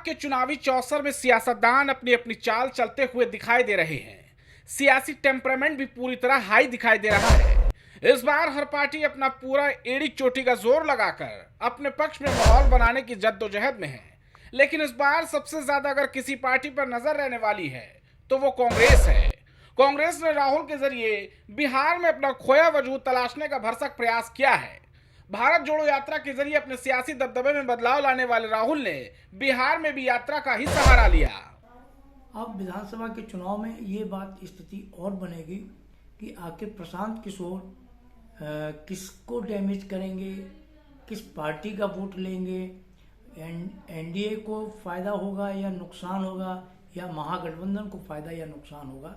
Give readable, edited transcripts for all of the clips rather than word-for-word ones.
के चुनावी चौसर में सियासतदान अपनी अपनी चाल चलते हुए दिखाई दे रहे हैं। सियासी टेम्परामेंट भी पूरी तरह हाई दिखाई दे रहा है। इस बार हर पार्टी अपना पूरा एड़ी चोटी का जोर लगाकर अपने पक्ष में माहौल बनाने की जद्दोजहद में है। लेकिन इस बार सबसे ज्यादा अगर किसी पार्टी पर नजर रहने वाली है तो वो कांग्रेस है। कांग्रेस ने राहुल के जरिए बिहार में अपना खोया वजूद तलाशने का भरसक प्रयास किया है। भारत जोड़ो यात्रा के जरिए अपने सियासी दबदबे में बदलाव लाने वाले राहुल ने बिहार में भी यात्रा का ही सहारा लिया। अब विधानसभा के चुनाव में ये बात स्थिति और बनेगी कि आखिर प्रशांत किशोर किसको डैमेज करेंगे, किस पार्टी का वोट लेंगे, एनडीए को फायदा होगा या नुकसान होगा, या महागठबंधन को फायदा या नुकसान होगा।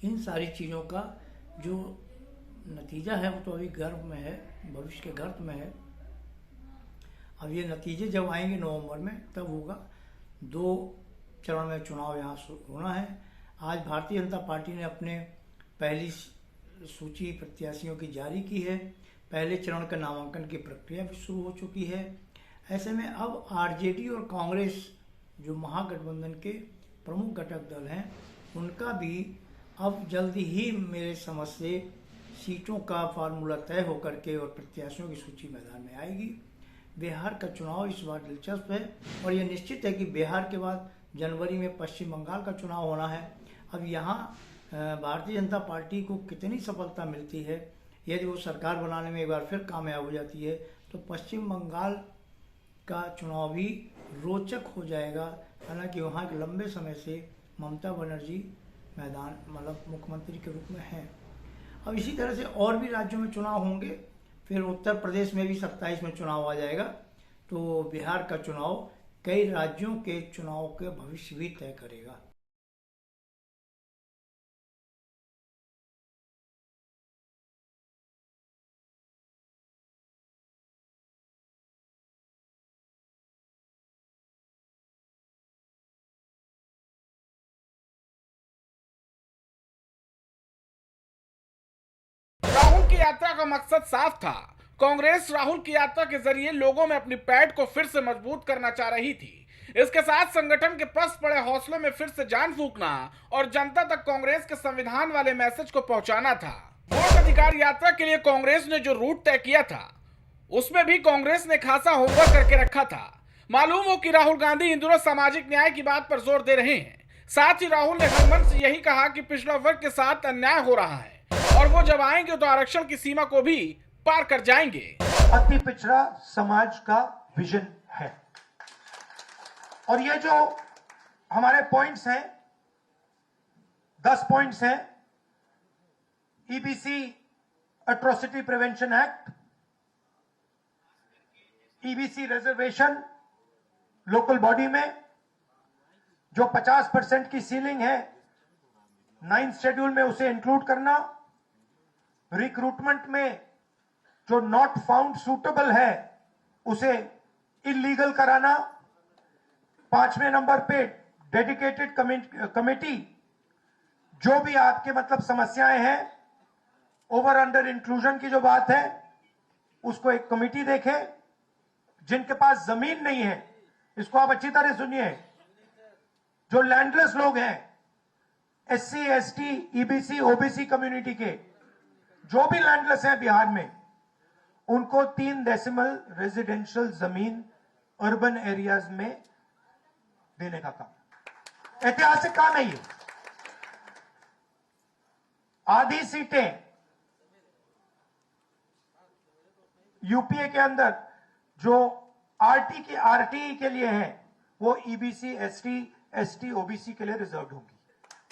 इन सारी चीज़ों का जो नतीजा है वो तो अभी गर्भ में है, भविष्य के गर्भ में है। अब ये नतीजे जब आएंगे नवंबर में तब होगा। 2 चरण में चुनाव यहाँ होना है। आज भारतीय जनता पार्टी ने अपने पहली सूची प्रत्याशियों की जारी की है। पहले चरण का नामांकन की प्रक्रिया भी शुरू हो चुकी है। ऐसे में अब आरजेडी और कांग्रेस जो महागठबंधन के प्रमुख घटक दल हैं उनका भी अब जल्दी ही मेरे समझ से सीटों का फार्मूला तय होकर के और प्रत्याशियों की सूची मैदान में आएगी। बिहार का चुनाव इस बार दिलचस्प है और यह निश्चित है कि बिहार के बाद जनवरी में पश्चिम बंगाल का चुनाव होना है। अब यहाँ भारतीय जनता पार्टी को कितनी सफलता मिलती है, यदि वो सरकार बनाने में एक बार फिर कामयाब हो जाती है तो पश्चिम बंगाल का चुनाव भी रोचक हो जाएगा। हालांकि वहाँ के लंबे समय से ममता बनर्जी मैदान मुख्यमंत्री के रूप में हैं। अब इसी तरह से और भी राज्यों में चुनाव होंगे। फिर उत्तर प्रदेश में भी 27 में चुनाव आ जाएगा। तो बिहार का चुनाव कई राज्यों के चुनाव के भविष्य भी तय करेगा। राहुल की यात्रा का मकसद साफ था। कांग्रेस राहुल की यात्रा के जरिए लोगों में अपनी पैठ को फिर से मजबूत करना चाह रही थी। इसके साथ संगठन के पस पड़े हौसलों में फिर से जान फूंकना और जनता तक कांग्रेस के संविधान वाले मैसेज को पहुंचाना था। वोट अधिकार यात्रा के लिए कांग्रेस ने जो रूट तय किया था उसमें भी कांग्रेस ने खासा होमवर्क करके रखा था। मालूम हो कि राहुल गांधी इन दिनों सामाजिक न्याय की बात पर जोर दे रहे हैं। साथ ही राहुल ने हर मन से यही कहा कि पिछड़ा वर्ग के साथ अन्याय हो रहा है और वो जब आएंगे तो आरक्षण की सीमा को भी पार कर जाएंगे। अति पिछड़ा समाज का विजन है और ये जो हमारे पॉइंट्स हैं 10 पॉइंट्स हैं। EBC atrocity prevention act, EBC reservation local body में जो 50% की सीलिंग है 9th शेड्यूल में उसे इंक्लूड करना, रिक्रूटमेंट में जो नॉट फाउंड सूटेबल है उसे इलीगल कराना, 5वें नंबर पे डेडिकेटेड कमेटी जो भी आपके समस्याएं हैं ओवर अंडर इंक्लूजन की जो बात है उसको एक कमेटी देखे। जिनके पास जमीन नहीं है, इसको आप अच्छी तरह सुनिए, जो लैंडलेस लोग हैं, SC ST EBC OBC community के जो भी लैंडलेस हैं बिहार में, उनको 3 डेसिमल रेजिडेंशियल जमीन अर्बन एरियाज में देने का काम ऐतिहासिक काम है। ये आधी सीटें यूपीए के अंदर जो आरटीई के लिए हैं वो ईबीसी एसटी ओबीसी के लिए रिजर्व होंगी।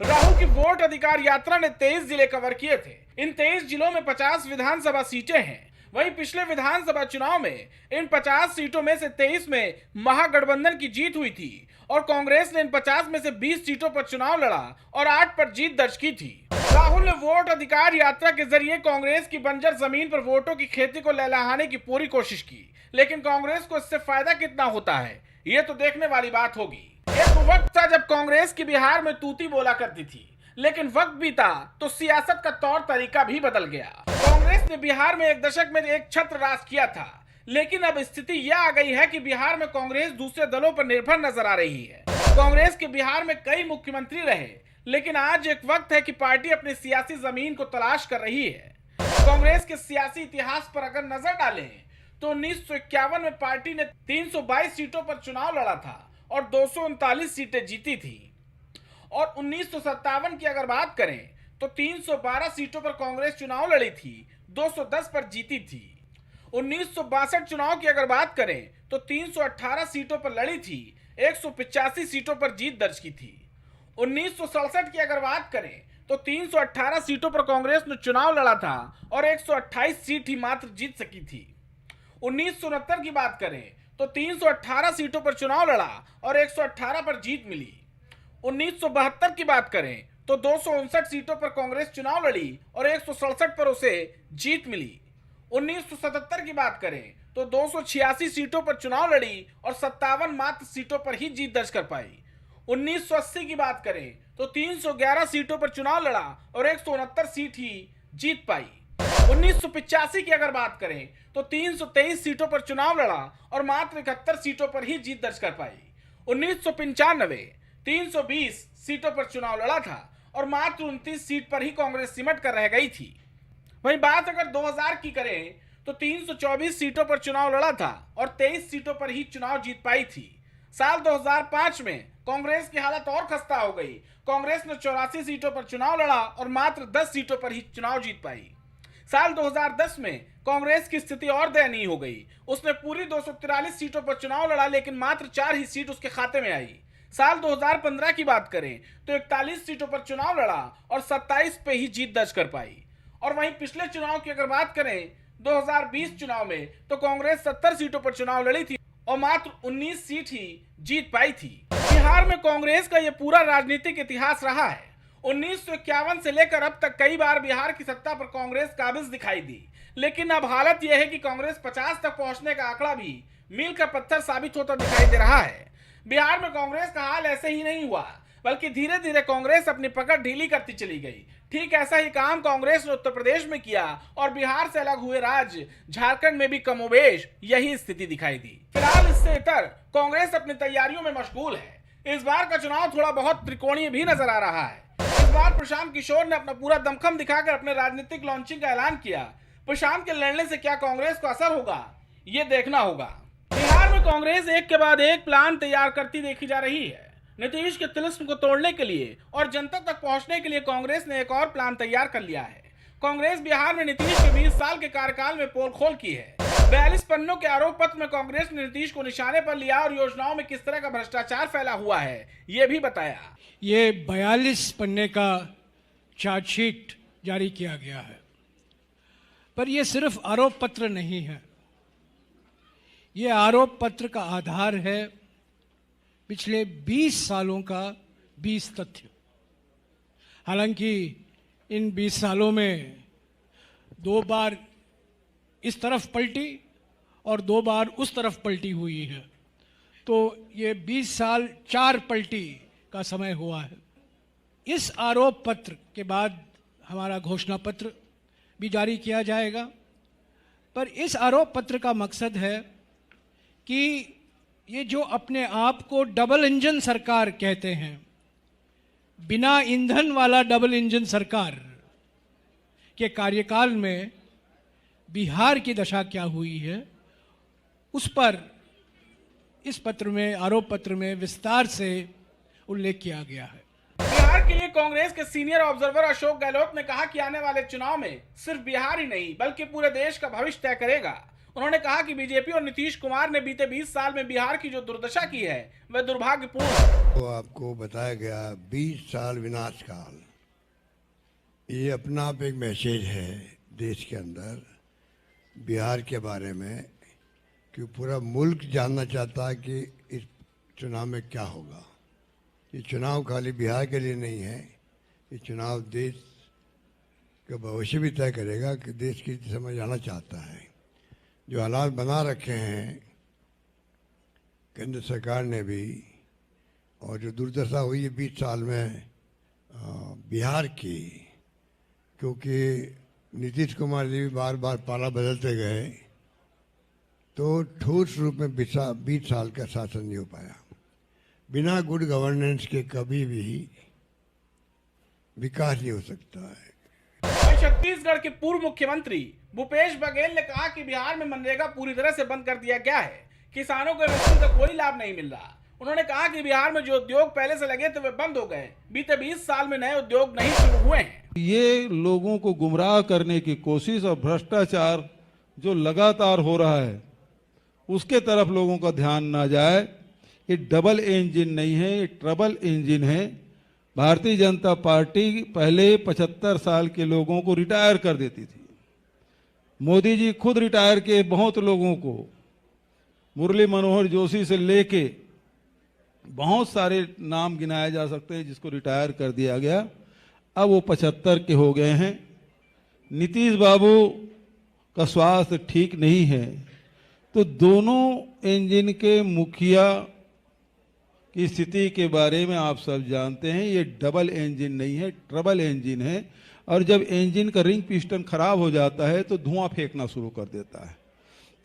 राहुल की वोट अधिकार यात्रा ने 23 जिले कवर किए थे। इन 23 जिलों में 50 विधानसभा सीटें हैं। वहीं पिछले विधानसभा चुनाव में इन 50 सीटों में से 23 में महागठबंधन की जीत हुई थी और कांग्रेस ने इन 50 में से 20 सीटों पर चुनाव लड़ा और 8 पर जीत दर्ज की थी। राहुल ने वोट अधिकार यात्रा के जरिए कांग्रेस की बंजर जमीन पर वोटों की खेती को लहलहाने की पूरी कोशिश की, लेकिन कांग्रेस को इससे फायदा कितना होता है ये तो देखने वाली बात होगी। एक वक्त था जब कांग्रेस की बिहार में तूती बोला करती थी, लेकिन वक्त बीता तो सियासत का तौर तरीका भी बदल गया। कांग्रेस ने बिहार में एक दशक में एक छत्र राज किया था, लेकिन अब स्थिति यह आ गई है कि बिहार में कांग्रेस दूसरे दलों पर निर्भर नजर आ रही है। कांग्रेस के बिहार में कई मुख्यमंत्री रहे, लेकिन आज एक वक्त है कि पार्टी अपनी सियासी जमीन को तलाश कर रही है। कांग्रेस के सियासी इतिहास पर अगर नजर डालें तो 1951 में पार्टी ने 322 सीटों पर चुनाव लड़ा था और 239 सीटें जीती थी। और 1957 की अगर बात करें तो 312 सीटों पर कांग्रेस चुनाव लड़ी थी, 210 पर जीती थी। 1962 चुनाव की अगर बात करें तो 318 सीटों पर लड़ी थी, 185 सीटों पर जीत दर्ज की थी। 1967 की अगर बात करें तो 318 सीटों पर कांग्रेस ने चुनाव लड़ा था और 128 सीट ही मात्र जीत सकी थी। 1969 की बात करें तो 318 सीटों पर चुनाव लड़ा और 118 पर जीत मिली। 1972 की बात करें तो 259 सीटों पर कांग्रेस चुनाव लड़ी और 167 पर उसे जीत मिली। 1977 की बात करें तो 286 सीटों पर चुनाव लड़ी और 57 मात्र सीटों पर ही जीत दर्ज कर पाई। 1980 की बात करें तो 311 सीटों पर चुनाव लड़ा और 169 सीट ही जीत पाई। 1985 की अगर बात करें तो 323 सीटों पर चुनाव लड़ा और मात्र 71 सीटों पर ही जीत दर्ज कर पाई। 1995 320 सीटों पर चुनाव लड़ा था और मात्र 29 सीट पर ही कांग्रेस सिमट कर रह गई थी। वहीं बात अगर 2000 की करें तो 324 सीटों पर चुनाव लड़ा था और 23 सीटों पर ही चुनाव जीत पाई थी। साल 2005 में कांग्रेस की हालत और खस्ता हो गई। कांग्रेस ने 84 सीटों पर चुनाव लड़ा और मात्र 10 सीटों पर ही चुनाव जीत पाई। साल 2010 में कांग्रेस की स्थिति और दयनीय हो गई। उसने पूरी 243 सीटों पर चुनाव लड़ा, लेकिन मात्र 4 ही सीट उसके खाते में आई। साल 2015 की बात करें तो 41 सीटों पर चुनाव लड़ा और 27 पे ही जीत दर्ज कर पाई। और वहीं पिछले चुनाव की अगर बात करें 2020 चुनाव में तो कांग्रेस 70 सीटों पर चुनाव लड़ी थी और मात्र 19 सीट ही जीत पाई थी। बिहार में कांग्रेस का यह पूरा राजनीतिक इतिहास रहा है। 1951 से लेकर अब तक कई बार बिहार की सत्ता पर कांग्रेस काबिज दिखाई दी, लेकिन अब हालत यह है कि कांग्रेस 50 तक पहुंचने का आंकड़ा भी मील का पत्थर साबित होता दिखाई दे रहा है। बिहार में कांग्रेस का हाल ऐसे ही नहीं हुआ, बल्कि धीरे धीरे कांग्रेस अपनी पकड़ ढीली करती चली गई। ठीक ऐसा ही काम कांग्रेस ने उत्तर प्रदेश में किया और बिहार से अलग हुए राज्य झारखंड में भी कमोबेश यही स्थिति दिखाई दी। फिलहाल इससे इतर कांग्रेस अपनी तैयारियों में मशगूल है। इस बार का चुनाव थोड़ा बहुत त्रिकोणीय भी नजर आ रहा है। इस बार प्रशांत किशोर ने अपना पूरा दमखम दिखाकर अपने राजनीतिक लॉन्चिंग का ऐलान किया। प्रशांत के लड़ने से क्या कांग्रेस को असर होगा, ये देखना होगा। बिहार में कांग्रेस एक के बाद एक प्लान तैयार करती देखी जा रही है। नीतीश के तिलिस्म को तोड़ने के लिए और जनता तक पहुंचने के लिए कांग्रेस ने एक और प्लान तैयार कर लिया है। कांग्रेस बिहार में नीतीश के 20 साल के कार्यकाल में पोल खोल की है। 42 पन्नों के आरोप पत्र में कांग्रेस ने नीतीश को निशाने पर लिया और योजनाओं में किस तरह का भ्रष्टाचार फैला हुआ है ये भी बताया। ये 42 पन्ने का चार्जशीट जारी किया गया है, पर यह सिर्फ आरोप पत्र नहीं है। ये आरोप पत्र का आधार है पिछले 20 सालों का 20 तथ्य। हालांकि इन 20 सालों में 2 बार इस तरफ पलटी और 2 बार उस तरफ पलटी हुई है, तो ये 20 साल 4 पलटी का समय हुआ है। इस आरोप पत्र के बाद हमारा घोषणा पत्र भी जारी किया जाएगा, पर इस आरोप पत्र का मकसद है कि ये जो अपने आप को डबल इंजन सरकार कहते हैं, बिना ईंधन वाला डबल इंजन सरकार के कार्यकाल में बिहार की दशा क्या हुई है, उस पर इस पत्र में, आरोप पत्र में विस्तार से उल्लेख किया गया है। बिहार के लिए कांग्रेस के सीनियर ऑब्जर्वर अशोक गहलोत ने कहा कि आने वाले चुनाव में सिर्फ बिहार ही नहीं बल्कि पूरे देश का भविष्य तय करेगा। उन्होंने कहा कि बीजेपी और नीतीश कुमार ने बीते 20 साल में बिहार की जो दुर्दशा की है वह दुर्भाग्यपूर्ण है। तो आपको बताया गया 20 साल विनाश काल, ये अपना आप एक मैसेज है देश के अंदर बिहार के बारे में, कि पूरा मुल्क जानना चाहता है कि इस चुनाव में क्या होगा। ये चुनाव खाली बिहार के लिए नहीं है, ये चुनाव देश का भविष्य भी तय करेगा कि देश की समझ आना चाहता है। जो हालात बना रखे हैं केंद्र सरकार ने भी, और जो दुर्दशा हुई है 20 साल में बिहार की, क्योंकि नीतीश कुमार जी भी बार बार पाला बदलते गए तो ठोस रूप में 20 साल का शासन नहीं हो पाया। बिना गुड गवर्नेंस के कभी भी विकास नहीं हो सकता है। वहीं छत्तीसगढ़ के पूर्व मुख्यमंत्री भूपेश बघेल ने कहा कि बिहार में मनरेगा पूरी तरह से बंद कर दिया गया है, किसानों को इससे कोई लाभ नहीं मिल रहा। उन्होंने कहा कि बिहार में जो उद्योग पहले से लगे थे वे बंद हो गए, बीते 20 साल में नए उद्योग नहीं शुरू हुए हैं। ये लोगों को गुमराह करने की कोशिश और भ्रष्टाचार जो लगातार हो रहा है उसके तरफ लोगों का ध्यान ना जाए। ये डबल इंजन नहीं है, ये ट्रबल इंजन है। भारतीय जनता पार्टी पहले 75 साल के लोगों को रिटायर कर देती थी। मोदी जी खुद रिटायर किए बहुत लोगों को, मुरली मनोहर जोशी से लेके बहुत सारे नाम गिनाए जा सकते हैं जिसको रिटायर कर दिया गया। अब वो 75 के हो गए हैं। नीतीश बाबू का स्वास्थ्य ठीक नहीं है, तो दोनों इंजन के मुखिया की स्थिति के बारे में आप सब जानते हैं। ये डबल इंजन नहीं है, ट्रबल इंजन है। और जब इंजन का रिंग पिस्टन खराब हो जाता है तो धुआं फेंकना शुरू कर देता है।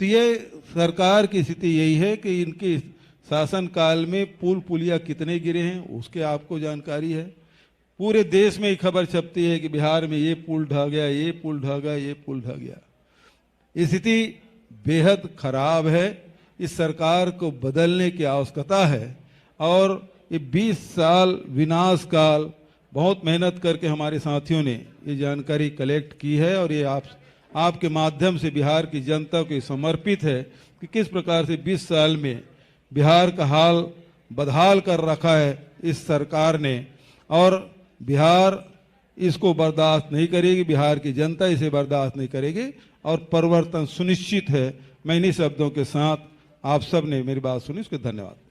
तो ये सरकार की स्थिति यही है कि इनकी शासन काल में पुल पुलिया कितने गिरे हैं उसके आपको जानकारी है। पूरे देश में ही खबर छपती है कि बिहार में ये पुल ढह गया, ये पुल ढह गया, ये पुल ढह गया। स्थिति बेहद खराब है। इस सरकार को बदलने की आवश्यकता है। और ये 20 साल विनाश काल बहुत मेहनत करके हमारे साथियों ने ये जानकारी कलेक्ट की है और ये आपके माध्यम से बिहार की जनता को समर्पित है कि किस प्रकार से 20 साल में बिहार का हाल बदहाल कर रखा है इस सरकार ने। और बिहार इसको बर्दाश्त नहीं करेगी, बिहार की जनता इसे बर्दाश्त नहीं करेगी और परिवर्तन सुनिश्चित है। मैं इन्हीं शब्दों के साथ आप सब ने मेरी बात सुनी, उसके धन्यवाद।